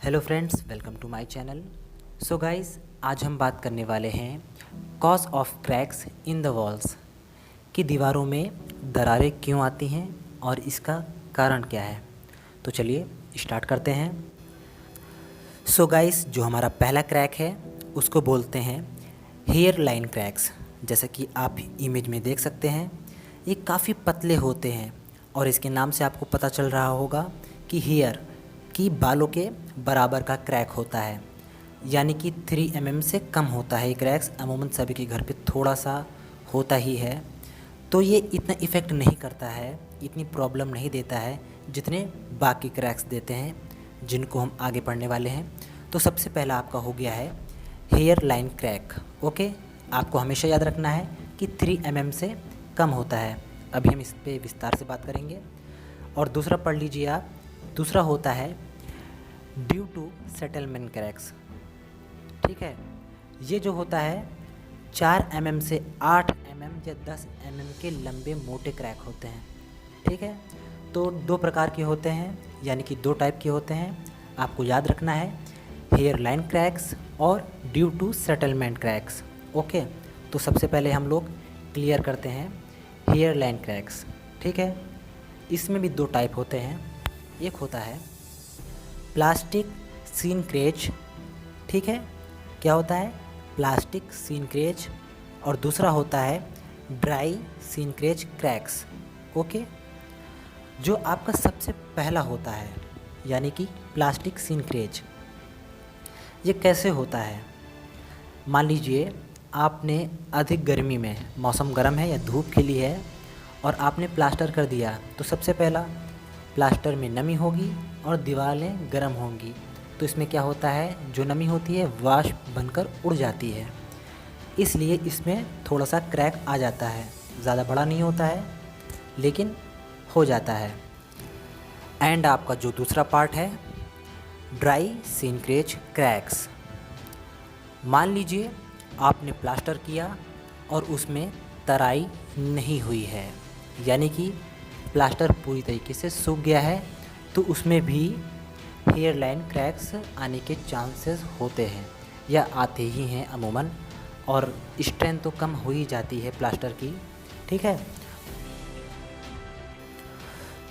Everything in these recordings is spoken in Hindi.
Hello friends, welcome to my channel. So guys, आज हम बात करने वाले हैं cause of cracks in the walls कि दीवारों में दरारें क्यों आती हैं और इसका कारण क्या है। तो चलिए स्टार्ट करते हैं। सो गाइस, जो हमारा पहला क्रैक है उसको बोलते हैं हेयर लाइन क्रैक्स। जैसा कि आप इमेज में देख सकते हैं, ये काफ़ी पतले होते हैं और इसके नाम से आपको पता चल रहा होगा कि हेयर की बालों के बराबर का क्रैक होता है, यानी कि 3 mm से कम होता है। ये क्रैक्स अमूमन सभी के घर पे थोड़ा सा होता ही है, तो ये इतना इफ़ेक्ट नहीं करता है, इतनी प्रॉब्लम नहीं देता है जितने बाकी क्रैक्स देते हैं, जिनको हम आगे पढ़ने वाले हैं। तो सबसे पहला आपका हो गया है हेयर लाइन क्रैक। ओके, आपको हमेशा याद रखना है कि 3 mm से कम होता है। अभी हम इस पर विस्तार से बात करेंगे। और दूसरा पढ़ लीजिए आप, दूसरा होता है ड्यू टू सेटलमेंट क्रैक्स। ठीक है, ये जो होता है 4 mm से 8 mm या 10 mm के लंबे मोटे क्रैक होते हैं। ठीक है, तो 2 प्रकार के होते हैं, यानी कि 2 टाइप के होते हैं। आपको याद रखना है हेयर लाइन क्रैक्स और due to settlement cracks. Okay, तो सबसे पहले हम लोग क्लियर करते हैं हेयर लाइन क्रैक्स। ठीक है, इसमें भी 2 टाइप होते हैं। एक होता है प्लास्टिक सीनक्रेज। ठीक है, क्या होता है? प्लास्टिक सीनक्रेज। और दूसरा होता है ड्राई सीनक्रेज क्रैक्स। ओके, जो आपका सबसे पहला होता है यानी कि प्लास्टिक सीनक्रेज, ये कैसे होता है? मान लीजिए आपने अधिक गर्मी में, मौसम गर्म है या धूप खिली है और आपने प्लास्टर कर दिया, तो सबसे पहला प्लास्टर में नमी होगी और दीवारें गर्म होंगी, तो इसमें क्या होता है, जो नमी होती है वाष्प बनकर उड़ जाती है, इसलिए इसमें थोड़ा सा क्रैक आ जाता है। ज़्यादा बड़ा नहीं होता है लेकिन हो जाता है। एंड आपका जो दूसरा पार्ट है ड्राई सीनक्रेज क्रैक्स। मान लीजिए आपने प्लास्टर किया और उसमें तराई नहीं हुई है, यानी कि प्लास्टर पूरी तरीके से सूख गया है, तो उसमें भी हेयर लाइन क्रैक्स आने के चांसेस होते हैं या आते ही हैं अमूमन, और स्ट्रेंथ तो कम हो ही जाती है प्लास्टर की। ठीक है,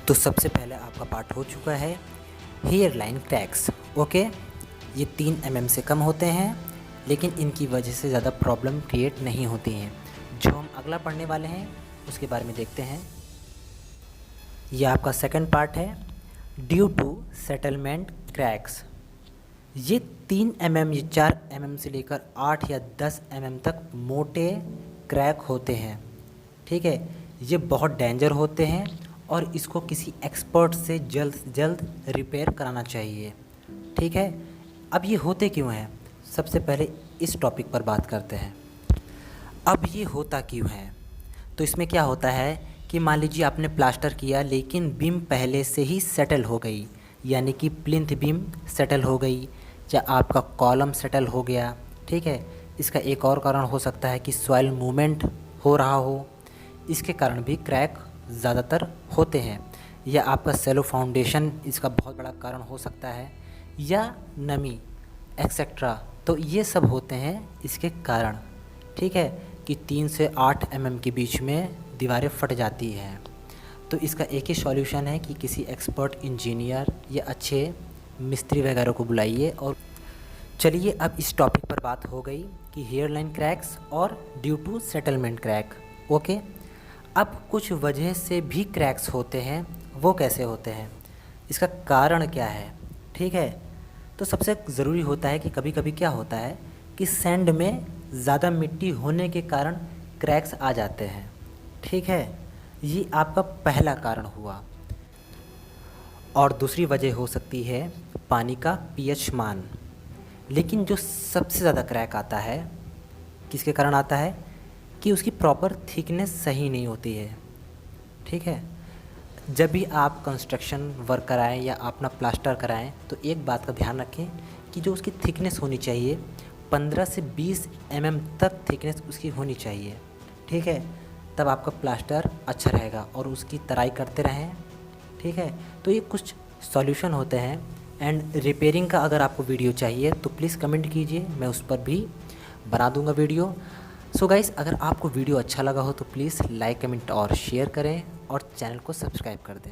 तो सबसे पहले आपका पार्ट हो चुका है हेयर लाइन क्रैक्स। ओके, ये 3 mm से कम होते हैं लेकिन इनकी वजह से ज़्यादा प्रॉब्लम क्रिएट नहीं होती हैं। जो हम अगला पढ़ने वाले हैं उसके बारे में देखते हैं। यह आपका सेकंड पार्ट है ड्यू टू सेटलमेंट क्रैक्स। ये 3 mm, ये 4 mm से लेकर 8 या 10 mm तक मोटे क्रैक होते हैं। ठीक है, ये बहुत डेंजर होते हैं और इसको किसी एक्सपर्ट से जल्द से जल्द रिपेयर कराना चाहिए। ठीक है, अब ये होते क्यों हैं, सबसे पहले इस टॉपिक पर बात करते हैं। अब ये होता क्यों है? तो इसमें क्या होता है कि मान लीजिए आपने प्लास्टर किया लेकिन बीम पहले से ही सेटल हो गई, यानी कि प्लिंथ बीम सेटल हो गई या आपका कॉलम सेटल हो गया। ठीक है, इसका एक और कारण हो सकता है कि सॉइल मूवमेंट हो रहा हो, इसके कारण भी क्रैक ज़्यादातर होते हैं, या आपका सेलो फाउंडेशन इसका बहुत बड़ा कारण हो सकता है, या नमी एक्सेट्रा। तो ये सब होते हैं इसके कारण। ठीक है, कि 3 से 8 mm के बीच में दीवारें फट जाती हैं। तो इसका एक ही सॉल्यूशन है कि किसी एक्सपर्ट इंजीनियर या अच्छे मिस्त्री वगैरह को बुलाइए। और चलिए, अब इस टॉपिक पर बात हो गई कि हेयर लाइन क्रैक्स और due to settlement crack. Okay, अब कुछ वजह से भी क्रैक्स होते हैं, वो कैसे होते हैं, इसका कारण क्या है? ठीक है, तो सबसे ज़रूरी होता है कि कभी कभी क्या होता है कि सैंड में ज़्यादा मिट्टी होने के कारण क्रैक्स आ जाते हैं। ठीक है, ये आपका पहला कारण हुआ। और दूसरी वजह हो सकती है पानी का pH मान। लेकिन जो सबसे ज़्यादा क्रैक आता है किसके कारण आता है कि उसकी प्रॉपर थिकनेस सही नहीं होती है। ठीक है, जब भी आप कंस्ट्रक्शन वर्क कराएं या अपना प्लास्टर कराएं तो एक बात का ध्यान रखें कि जो उसकी थिकनेस होनी चाहिए 15 से 20 mm तक थिकनेस उसकी होनी चाहिए। ठीक है, तब आपका प्लास्टर अच्छा रहेगा और उसकी तराई करते रहें। ठीक है, तो ये कुछ सॉल्यूशन होते हैं एंड रिपेयरिंग का अगर आपको वीडियो चाहिए तो प्लीज़ कमेंट कीजिए, मैं उस पर भी बना दूंगा वीडियो। सो गाइस, अगर आपको वीडियो अच्छा लगा हो तो प्लीज़ लाइक, कमेंट और शेयर करें और चैनल को सब्सक्राइब कर दें।